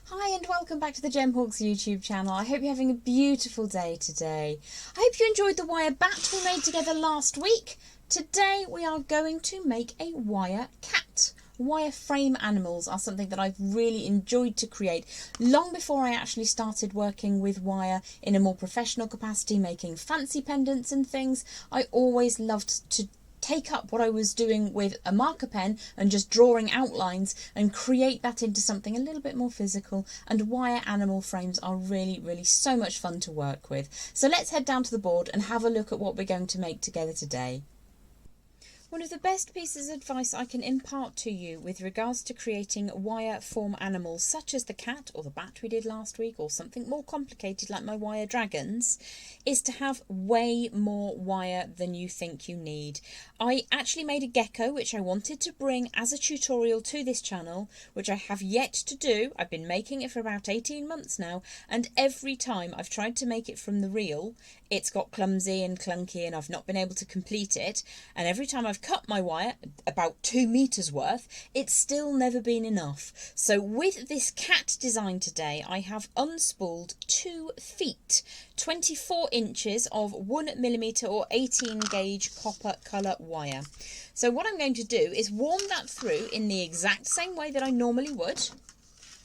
Hi and welcome back to the Jem Hawkes YouTube channel. I hope you're having a beautiful day today. I hope you enjoyed the wire bat we made together last week. Today we are going to make a wire cat. Wire frame animals are something that I've really enjoyed to create long before I actually started working with wire in a more professional capacity, making fancy pendants and things. I always loved to take up what I was doing with a marker pen and just drawing outlines and create that into something a little bit more physical, and wire animal frames are really so much fun to work with. So let's head down to the board and have a look at what we're going to make together today. One of the best pieces of advice I can impart to you with regards to creating wire form animals such as the cat or the bat we did last week, or something more complicated like my wire dragons, is to have way more wire than you think you need. I actually made a gecko which I wanted to bring as a tutorial to this channel, which I have yet to do. I've been making it for about 18 months now, and every time I've tried to make it from the reel, it's got clumsy and clunky and I've not been able to complete it, and every time I've cut my wire, about 2 meters worth, it's still never been enough. So with this cat design today, I have unspooled 2 feet, 24 inches of 1mm or 18 gauge copper colour wire. So what I'm going to do is warm that through in the exact same way that I normally would,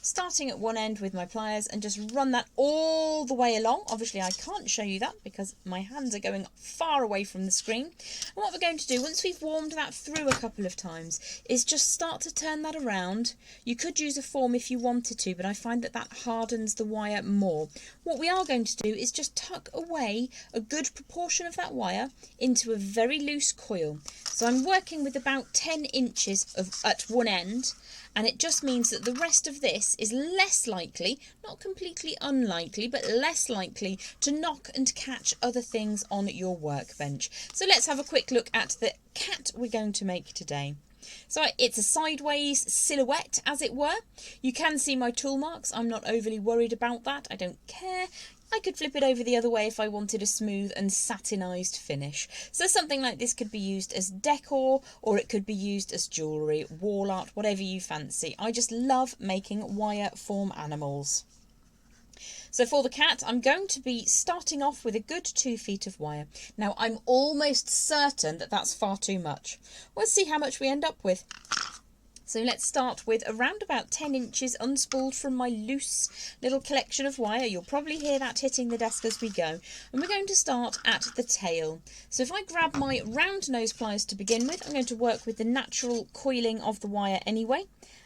starting at one end with my pliers, and just run that all the way along. Obviously I can't show you that because my hands are going far away from the screen. And what we're going to do, once we've warmed that through a couple of times, is just start to turn that around. You could use a form if you wanted to, but I find that that hardens the wire more. What we are going to do is just tuck away a good proportion of that wire into a very loose coil. So I'm working with about 10 inches at one end, and it just means that the rest of this is less likely, not completely unlikely, but less likely to knock and catch other things on your workbench. So let's have a quick look at the cat we're going to make today. So it's a sideways silhouette, as it were. You can see my tool marks. I'm not overly worried about that. I don't care. I could flip it over the other way if I wanted a smooth and satinised finish. So something like this could be used as decor, or it could be used as jewellery, wall art, whatever you fancy. I just love making wire form animals. So for the cat, I'm going to be starting off with a good 2 feet of wire. Now, I'm almost certain that that's far too much. We'll see how much we end up with. So let's start with around about 10 inches unspooled from my loose little collection of wire. You'll probably hear that hitting the desk as we go. And we're going to start at the tail. So if I grab my round nose pliers to begin with, I'm going to work with the natural coiling of the wire anyway,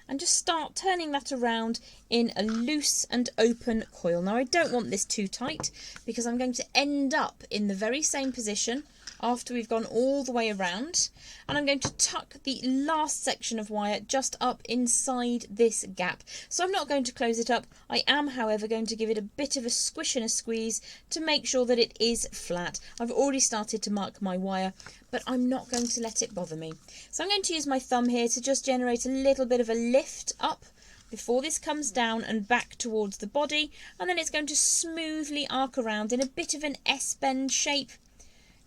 and just start turning that around in a loose and open coil. Now I don't want this too tight because I'm going to end up in the very same position after we've gone all the way around, and I'm going to tuck the last section of wire just up inside this gap. So I'm not going to close it up. I am, however, going to give it a bit of a squish and a squeeze to make sure that it is flat. I've already started to mark my wire, but I'm not going to let it bother me. So I'm going to use my thumb here to just generate a little bit of a lift up before this comes down and back towards the body, and then it's going to smoothly arc around in a bit of an S-bend shape,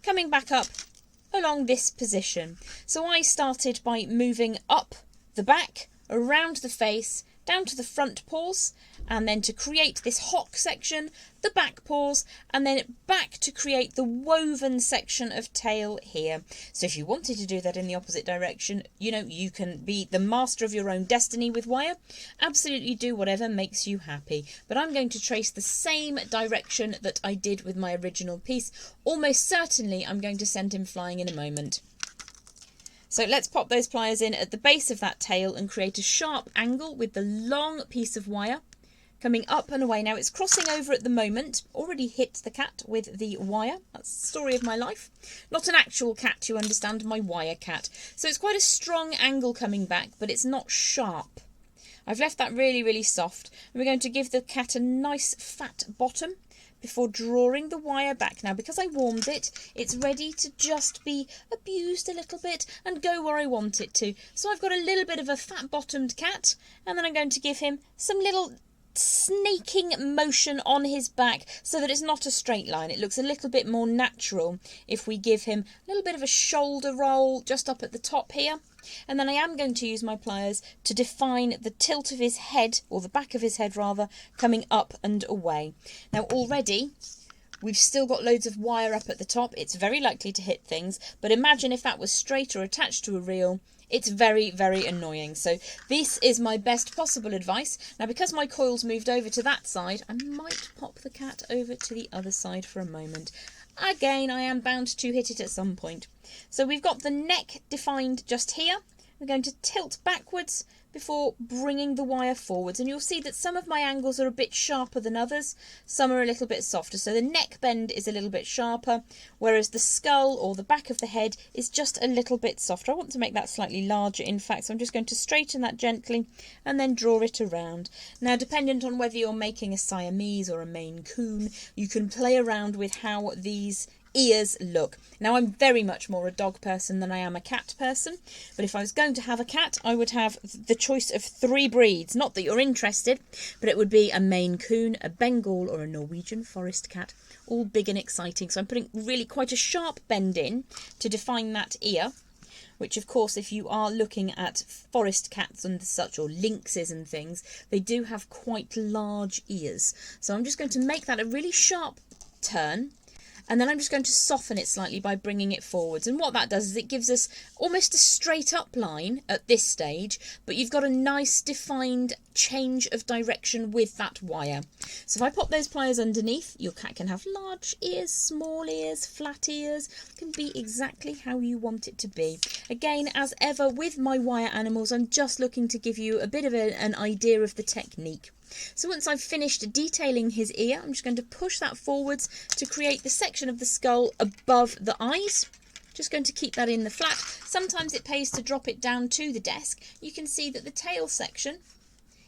coming back up along this position. So I started by moving up the back, around the face, down to the front paws, and then to create this hock section, the back paws, and then back to create the woven section of tail here. So if you wanted to do that in the opposite direction, you know, you can be the master of your own destiny with wire. Absolutely do whatever makes you happy. But I'm going to trace the same direction that I did with my original piece. Almost certainly I'm going to send him flying in a moment. So let's pop those pliers in at the base of that tail and create a sharp angle with the long piece of wire coming up and away. Now it's crossing over at the moment, already hit the cat with the wire. That's the story of my life. Not an actual cat, you understand, my wire cat. So it's quite a strong angle coming back, but it's not sharp. I've left that really soft, and we're going to give the cat a nice fat bottom before drawing the wire back. Now, because I warmed it, it's ready to just be abused a little bit and go where I want it to. So I've got a little bit of a fat-bottomed cat, and then I'm going to give him some little snaking motion on his back so that it's not a straight line. It looks a little bit more natural if we give him a little bit of a shoulder roll just up at the top here. And then I am going to use my pliers to define the tilt of his head, or the back of his head rather, coming up and away. Now already we've still got loads of wire up at the top. It's very likely to hit things, but imagine if that was straight or attached to a reel. It's very, very annoying. So this is my best possible advice. Now, because my coil's moved over to that side, I might pop the cat over to the other side for a moment. Again, I am bound to hit it at some point. So we've got the neck defined just here. We're going to tilt backwards before bringing the wire forwards, and you'll see that some of my angles are a bit sharper than others, some are a little bit softer. So the neck bend is a little bit sharper, whereas the skull or the back of the head is just a little bit softer. I want to make that slightly larger, in fact, so I'm just going to straighten that gently and then draw it around. Now, dependent on whether you're making a Siamese or a Maine Coon, you can play around with how these ears look. Now, I'm very much more a dog person than I am a cat person, but if I was going to have a cat, I would have the choice of 3 breeds. Not that you're interested, but it would be a Maine Coon, a Bengal or a Norwegian forest cat, all big and exciting. So I'm putting really quite a sharp bend in to define that ear, which of course, if you are looking at forest cats and such, or lynxes and things, they do have quite large ears. So I'm just going to make that a really sharp turn, and then I'm just going to soften it slightly by bringing it forwards. And what that does is it gives us almost a straight up line at this stage, but you've got a nice defined change of direction with that wire. So if I pop those pliers underneath, your cat can have large ears, small ears, flat ears. It can be exactly how you want it to be. Again, as ever with my wire animals, I'm just looking to give you a bit of an idea of the technique. So once I've finished detailing his ear, I'm just going to push that forwards to create the section of the skull above the eyes. Just going to keep that in the flat. Sometimes it pays to drop it down to the desk. You can see that the tail section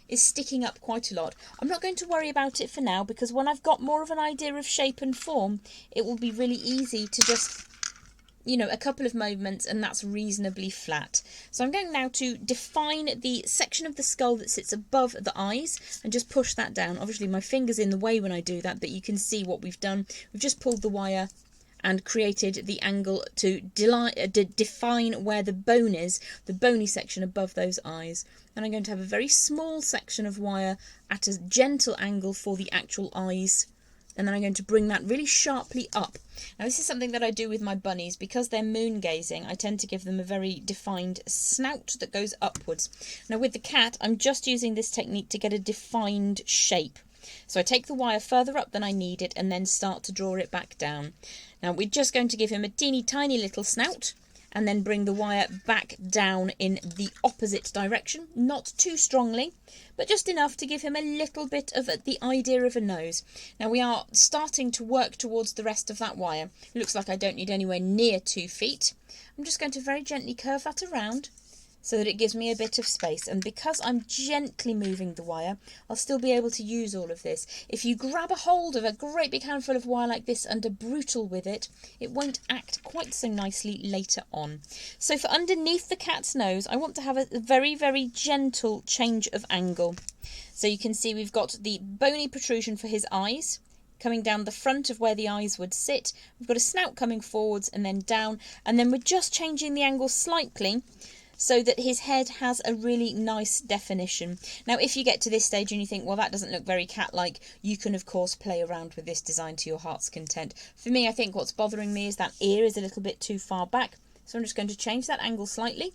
is sticking up quite a lot. I'm not going to worry about it for now, because when I've got more of an idea of shape and form, it will be really easy to just, you know, a couple of movements and that's reasonably flat. So I'm going now to define the section of the skull that sits above the eyes and just push that down. Obviously my finger's in the way when I do that, but you can see what we've done. We've just pulled the wire and created the angle to define where the bone is, the bony section above those eyes. And I'm going to have a very small section of wire at a gentle angle for the actual eyes. And then I'm going to bring that really sharply up. Now this is something that I do with my bunnies. Because they're moon gazing, I tend to give them a very defined snout that goes upwards. Now with the cat, I'm just using this technique to get a defined shape. So I take the wire further up than I need it and then start to draw it back down. Now we're just going to give him a teeny tiny little snout and then bring the wire back down in the opposite direction. Not too strongly, but just enough to give him a little bit of the idea of a nose. Now we are starting to work towards the rest of that wire. It looks like I don't need anywhere near 2 feet. I'm just going to very gently curve that around so that it gives me a bit of space. And because I'm gently moving the wire, I'll still be able to use all of this. If you grab a hold of a great big handful of wire like this and are brutal with it, it won't act quite so nicely later on. So for underneath the cat's nose, I want to have a very, very gentle change of angle. So you can see we've got the bony protrusion for his eyes, coming down the front of where the eyes would sit. We've got a snout coming forwards and then down, and then we're just changing the angle slightly so that his head has a really nice definition. Now, if you get to this stage and you think, well, that doesn't look very cat-like, you can, of course, play around with this design to your heart's content. For me, I think what's bothering me is that ear is a little bit too far back. So I'm just going to change that angle slightly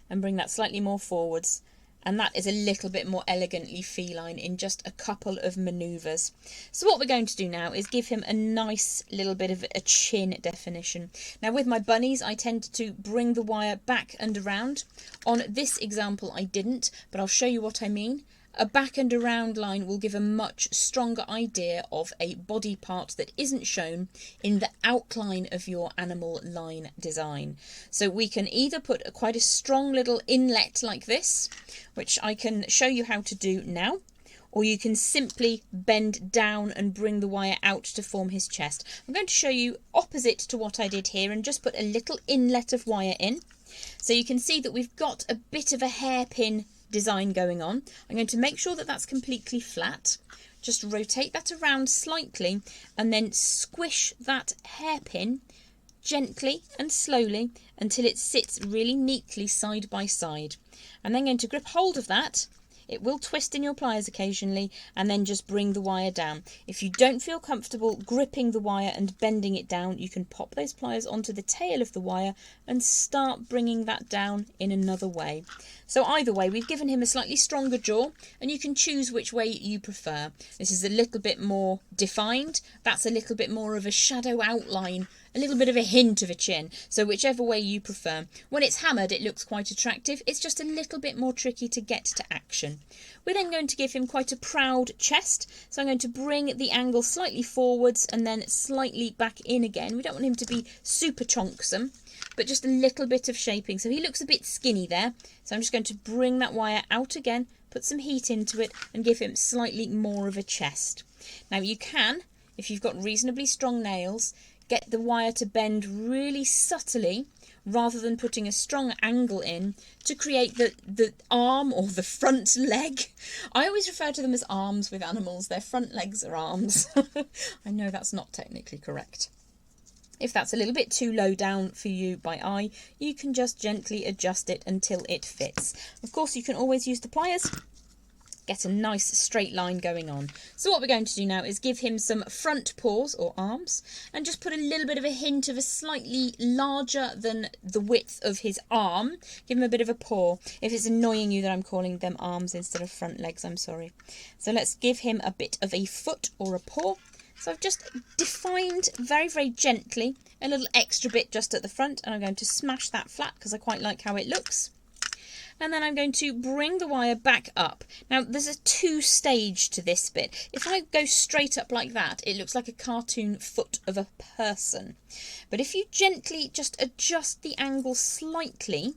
and bring that slightly more forwards. And that is a little bit more elegantly feline in just a couple of manoeuvres. So what we're going to do now is give him a nice little bit of a chin definition. Now with my bunnies, I tend to bring the wire back and around. On this example, I didn't, but I'll show you what I mean. A back and around line will give a much stronger idea of a body part that isn't shown in the outline of your animal line design. So we can either put quite a strong little inlet like this, which I can show you how to do now, or you can simply bend down and bring the wire out to form his chest. I'm going to show you opposite to what I did here and just put a little inlet of wire in. So you can see that we've got a bit of a hairpin design going on. I'm going to make sure that that's completely flat. Just rotate that around slightly and then squish that hairpin gently and slowly until it sits really neatly side by side. I'm then going to grip hold of that. It will twist in your pliers occasionally, and then just bring the wire down. If you don't feel comfortable gripping the wire and bending it down, you can pop those pliers onto the tail of the wire and start bringing that down in another way. So either way, we've given him a slightly stronger jaw, and you can choose which way you prefer. This is a little bit more defined. That's a little bit more of a shadow outline, a little bit of a hint of a chin. So whichever way you prefer. When it's hammered, it looks quite attractive. It's just a little bit more tricky to get to action. We're then going to give him quite a proud chest. So I'm going to bring the angle slightly forwards and then slightly back in again. We don't want him to be super chonksome, but just a little bit of shaping. So he looks a bit skinny there. So I'm just going to bring that wire out again, put some heat into it and give him slightly more of a chest. Now you can, if you've got reasonably strong nails, get the wire to bend really subtly rather than putting a strong angle in to create the arm or the front leg. I always refer to them as arms with animals. Their front legs are arms. I know that's not technically correct. If that's a little bit too low down for you by eye, you can just gently adjust it until it fits. Of course, you can always use the pliers. Get a nice straight line going on. So what we're going to do now is give him some front paws or arms and just put a little bit of a hint of a slightly larger than the width of his arm. Give him a bit of a paw. If it's annoying you that I'm calling them arms instead of front legs, I'm sorry. So let's give him a bit of a foot or a paw. So I've just defined very, very gently a little extra bit just at the front, and I'm going to smash that flat because I quite like how it looks. And then I'm going to bring the wire back up. Now, there's a two-stage to this bit. If I go straight up like that, it looks like a cartoon foot of a person. But if you gently just adjust the angle slightly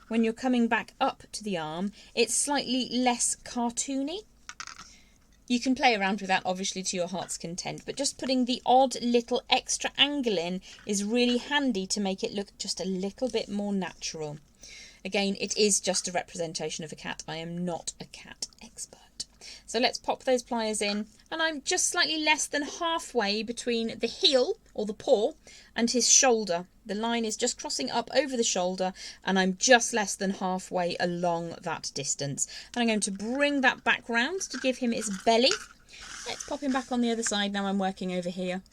when you're coming back up to the arm, it's slightly less cartoony. You can play around with that, obviously, to your heart's content, but just putting the odd little extra angle in is really handy to make it look just a little bit more natural. Again, it is just a representation of a cat. I am not a cat expert. So let's pop those pliers in, and I'm just slightly less than halfway between the heel, or the paw, and his shoulder. The line is just crossing up over the shoulder, and I'm just less than halfway along that distance. And I'm going to bring that back round to give him his belly. Let's pop him back on the other side. Now I'm working over here.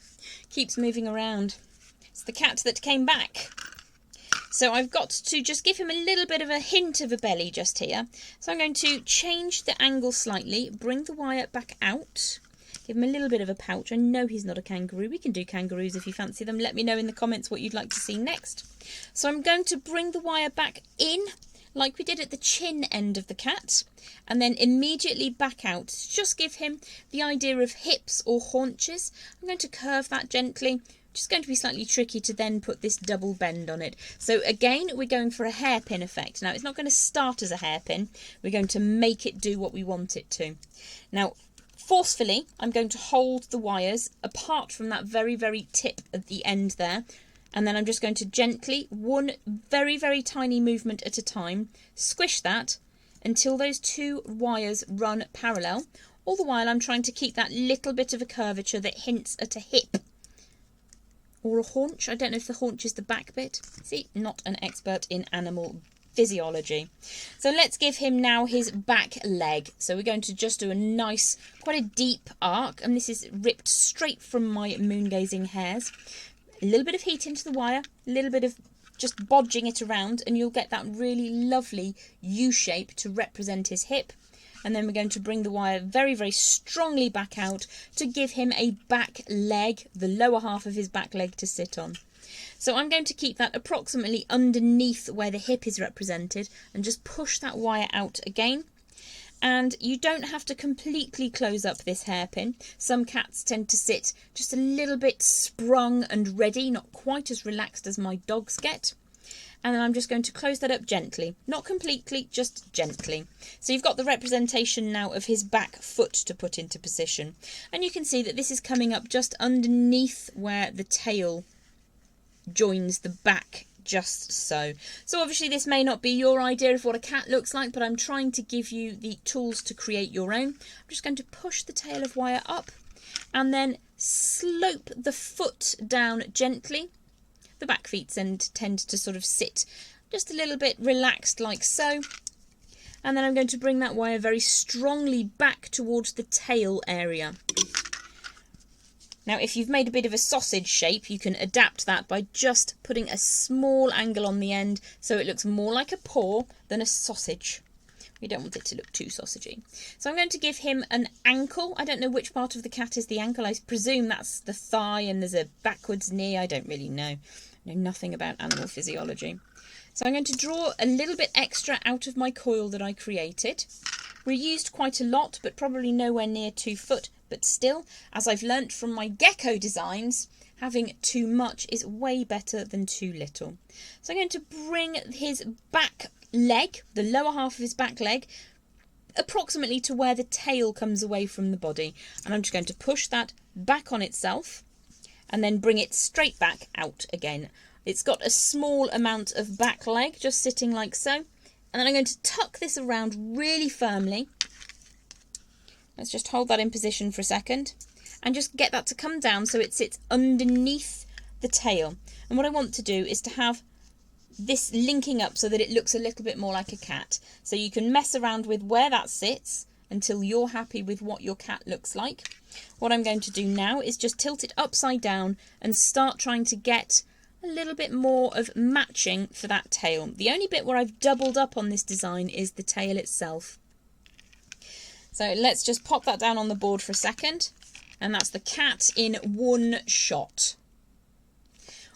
Keeps moving around. It's the cat that came back. So I've got to just give him a little bit of a hint of a belly just here. So I'm going to change the angle slightly, bring the wire back out, give him a little bit of a pouch. I know he's not a kangaroo. We can do kangaroos if you fancy them. Let me know in the comments what you'd like to see next. So I'm going to bring the wire back in like we did at the chin end of the cat, and then immediately back out to just give him the idea of hips or haunches. I'm going to curve that gently. Just going to be slightly tricky to then put this double bend on it. So again, we're going for a hairpin effect. Now, it's not going to start as a hairpin. We're going to make it do what we want it to. Now, forcefully, I'm going to hold the wires apart from that very, very tip at the end there. And then I'm just going to gently, one very, very tiny movement at a time, squish that until those two wires run parallel. All the while, I'm trying to keep that little bit of a curvature that hints at a hip. Or a haunch. I don't know if the haunch is the back bit. See, not an expert in animal physiology. So let's give him now his back leg. So we're going to just do a nice, quite a deep arc. And this is ripped straight from my moon gazing hares. A little bit of heat into the wire. A little bit of just bodging it around. And you'll get that really lovely U shape to represent his hip. And then we're going to bring the wire very, very strongly back out to give him a back leg, the lower half of his back leg to sit on. So I'm going to keep that approximately underneath where the hip is represented and just push that wire out again. And you don't have to completely close up this hairpin. Some cats tend to sit just a little bit sprung and ready, not quite as relaxed as my dogs get. And then I'm just going to close that up gently. Not completely, just gently. So you've got the representation now of his back foot to put into position. And you can see that this is coming up just underneath where the tail joins the back just so. So obviously this may not be your idea of what a cat looks like, but I'm trying to give you the tools to create your own. I'm just going to push the tail of wire up and then slope the foot down gently. The back feet tend to sort of sit just a little bit relaxed like so. And then I'm going to bring that wire very strongly back towards the tail area. Now, if you've made a bit of a sausage shape, you can adapt that by just putting a small angle on the end so it looks more like a paw than a sausage. We don't want it to look too sausagey. So I'm going to give him an ankle. I don't know which part of the cat is the ankle. I presume that's the thigh and there's a backwards knee. I don't really know. I know nothing about animal physiology. So I'm going to draw a little bit extra out of my coil that I created. We used quite a lot, but probably nowhere near 2 foot. But still, as I've learnt from my gecko designs, having too much is way better than too little. So I'm going to bring his back leg, the lower half of his back leg, approximately to where the tail comes away from the body. And I'm just going to push that back on itself and then bring it straight back out again. It's got a small amount of back leg just sitting like so. And then I'm going to tuck this around really firmly. Let's just hold that in position for a second and just get that to come down so it sits underneath the tail. And what I want to do is to have this linking up so that it looks a little bit more like a cat. So you can mess around with where that sits until you're happy with what your cat looks like. What I'm going to do now is just tilt it upside down and start trying to get a little bit more of matching for that tail. The only bit where I've doubled up on this design is the tail itself. So let's just pop that down on the board for a second. And that's the cat in one shot.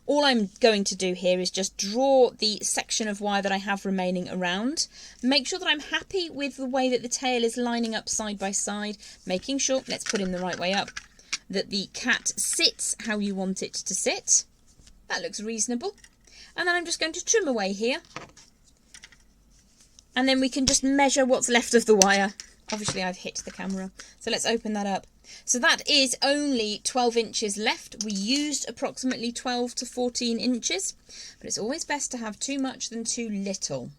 All I'm going to do here is just draw the section of wire that I have remaining around. Make sure that I'm happy with the way that the tail is lining up side by side. Making sure, let's put him the right way up, that the cat sits how you want it to sit. That looks reasonable. And then I'm just going to trim away here. And then we can just measure what's left of the wire. Obviously I've hit the camera. So let's open that up. So that is only 12 inches left. We used approximately 12 to 14 inches. But it's always best to have too much than too little.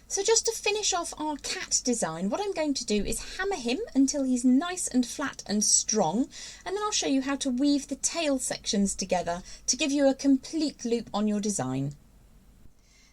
So just to finish off our cat design, what I'm going to do is hammer him until he's nice and flat and strong, and then I'll show you how to weave the tail sections together to give you a complete loop on your design.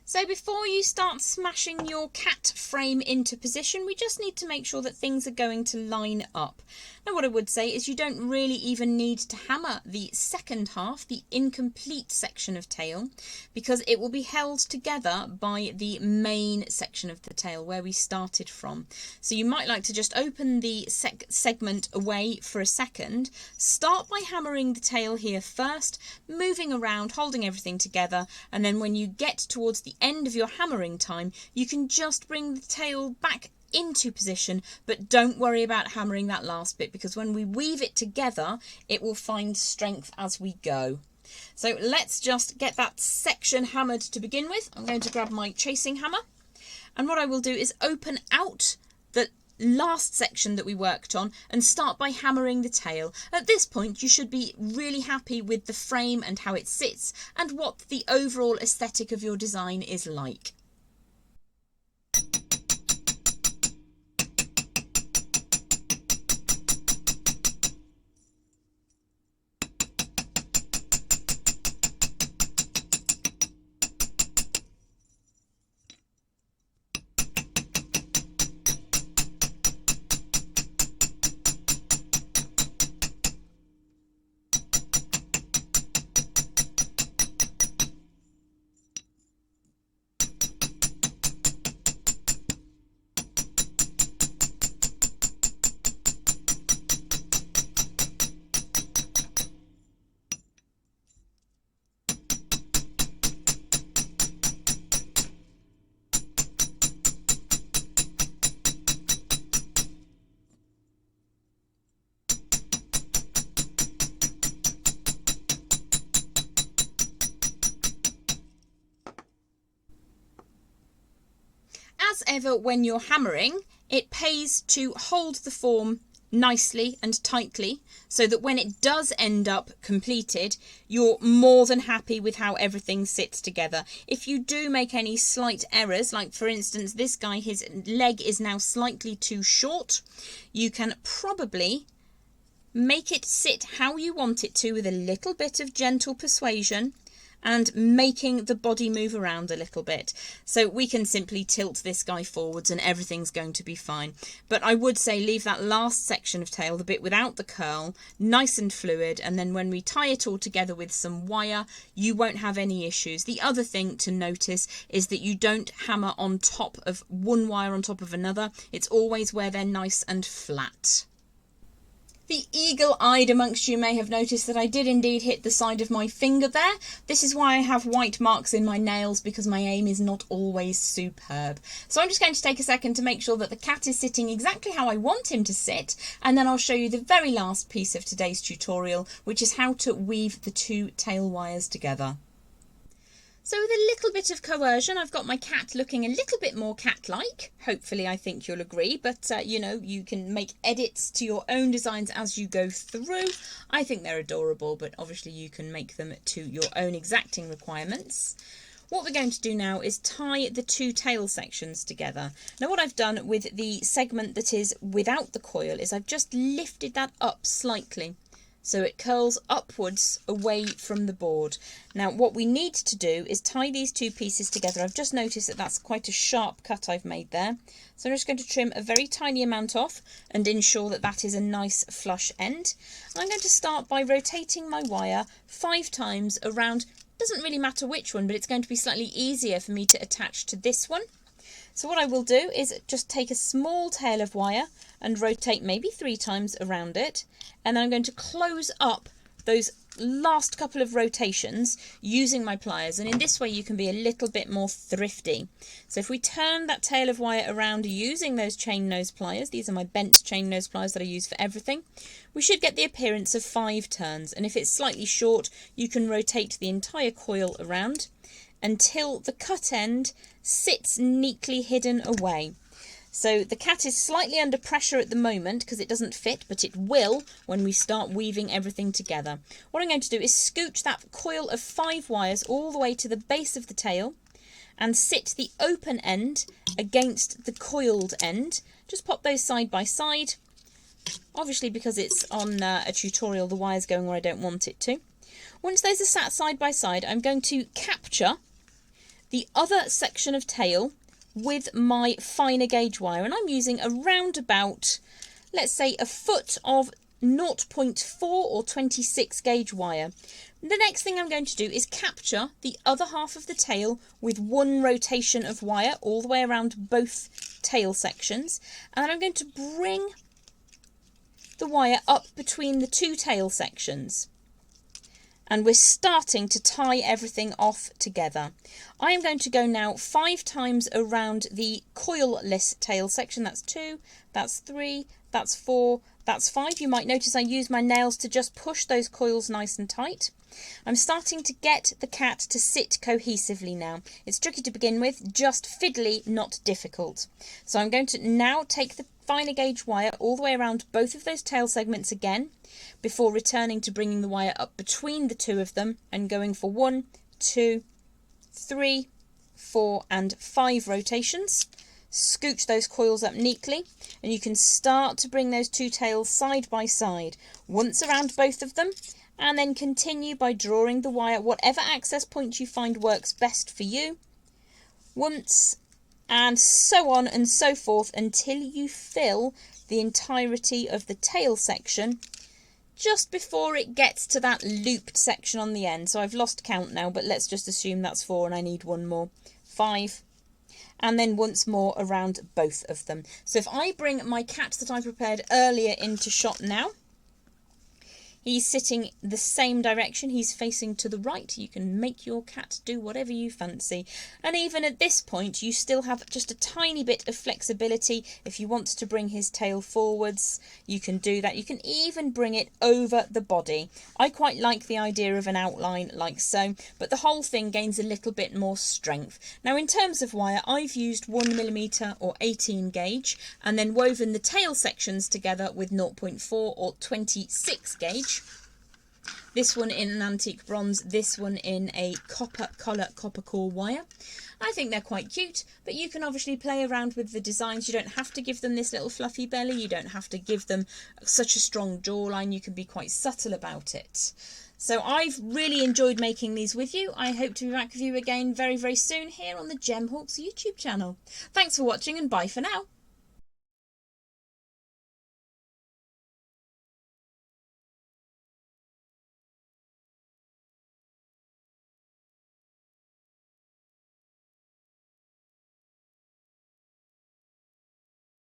So before you start smashing your cat frame into position, we just need to make sure that things are going to line up. Now what I would say is you don't really even need to hammer the second half, the incomplete section of tail, because it will be held together by the main section of the tail where we started from. So you might like to just open the segment away for a second, start by hammering the tail here first, moving around, holding everything together, and then when you get towards the end of your hammering time, you can just bring the tail back into position, but don't worry about hammering that last bit, because when we weave it together, it will find strength as we go. So let's just get that section hammered to begin with. I'm going to grab my chasing hammer, and what I will do is open out the last section that we worked on and start by hammering the tail. At this point you should be really happy with the frame and how it sits and what the overall aesthetic of your design is like. As ever, when you're hammering, it pays to hold the form nicely and tightly so that when it does end up completed, you're more than happy with how everything sits together. If you do make any slight errors, like for instance this guy, his leg is now slightly too short, you can probably make it sit how you want it to with a little bit of gentle persuasion and making the body move around a little bit. So we can simply tilt this guy forwards and everything's going to be fine. But I would say leave that last section of tail, the bit without the curl, nice and fluid, and then when we tie it all together with some wire, you won't have any issues. The other thing to notice is that you don't hammer on top of one wire on top of another. It's always where they're nice and flat. The eagle-eyed amongst you may have noticed that I did indeed hit the side of my finger there. This is why I have white marks in my nails, because my aim is not always superb. So I'm just going to take a second to make sure that the cat is sitting exactly how I want him to sit, and then I'll show you the very last piece of today's tutorial, which is how to weave the two tail wires together. So with a little bit of coercion, I've got my cat looking a little bit more cat-like. Hopefully, I think you'll agree. But, you know, you can make edits to your own designs as you go through. I think they're adorable, but obviously you can make them to your own exacting requirements. What we're going to do now is tie the two tail sections together. Now, what I've done with the segment that is without the coil is I've just lifted that up slightly, so it curls upwards away from the board. Now what we need to do is tie these two pieces together. I've just noticed that that's quite a sharp cut I've made there. So I'm just going to trim a very tiny amount off and ensure that that is a nice flush end. And I'm going to start by rotating my wire 5 times around. Doesn't really matter which one, but it's going to be slightly easier for me to attach to this one. So what I will do is just take a small tail of wire and rotate maybe 3 times around it. And then I'm going to close up those last couple of rotations using my pliers. And in this way you can be a little bit more thrifty. So if we turn that tail of wire around using those chain nose pliers, these are my bent chain nose pliers that I use for everything, we should get the appearance of 5 turns. And if it's slightly short, you can rotate the entire coil around until the cut end sits neatly hidden away. So the cat is slightly under pressure at the moment because it doesn't fit, but it will when we start weaving everything together. What I'm going to do is scooch that coil of 5 wires all the way to the base of the tail and sit the open end against the coiled end. Just pop those side by side. Obviously, because it's on a tutorial, the wire's going where I don't want it to. Once those are sat side by side, I'm going to capture the other section of tail with my finer gauge wire, and I'm using around about, let's say, a foot of 0.4 or 26 gauge wire. The next thing I'm going to do is capture the other half of the tail with 1 rotation of wire all the way around both tail sections, and then I'm going to bring the wire up between the 2 tail sections. And we're starting to tie everything off together. I am going to go now 5 times around the coil-less tail section. That's 2, that's 3, that's 4, that's 5. You might notice I use my nails to just push those coils nice and tight. I'm starting to get the cat to sit cohesively now. It's tricky to begin with, just fiddly, not difficult. So I'm going to now take the finer gauge wire all the way around both of those tail segments again, before returning to bringing the wire up between the 2 of them and going for 1, 2, 3, 4 and 5 rotations. Scooch those coils up neatly, and you can start to bring those 2 tails side by side, once around both of them, and then continue by drawing the wire, whatever access point you find works best for you, once, and so on and so forth until you fill the entirety of the tail section just before it gets to that looped section on the end. So I've lost count now, but let's just assume that's 4 and I need 1 more. 5. And then once more around both of them. So if I bring my cat that I prepared earlier into shot now, He's sitting the same direction. He's facing to the right. You can make your cat do whatever you fancy. And even at this point, you still have just a tiny bit of flexibility. If you want to bring his tail forwards, you can do that. You can even bring it over the body. I quite like the idea of an outline like so, but the whole thing gains a little bit more strength. Now, in terms of wire, I've used 1mm or 18 gauge and then woven the tail sections together with 0.4 or 26 gauge. This one in an antique bronze, this one in a copper colour, copper core wire. I think they're quite cute, but you can obviously play around with the designs. You don't have to give them this little fluffy belly. You don't have to give them such a strong jawline. You can be quite subtle about it. So I've really enjoyed making these with you. I hope to be back with you again very, very soon here on the Jem Hawkes YouTube channel. Thanks for watching and bye for now.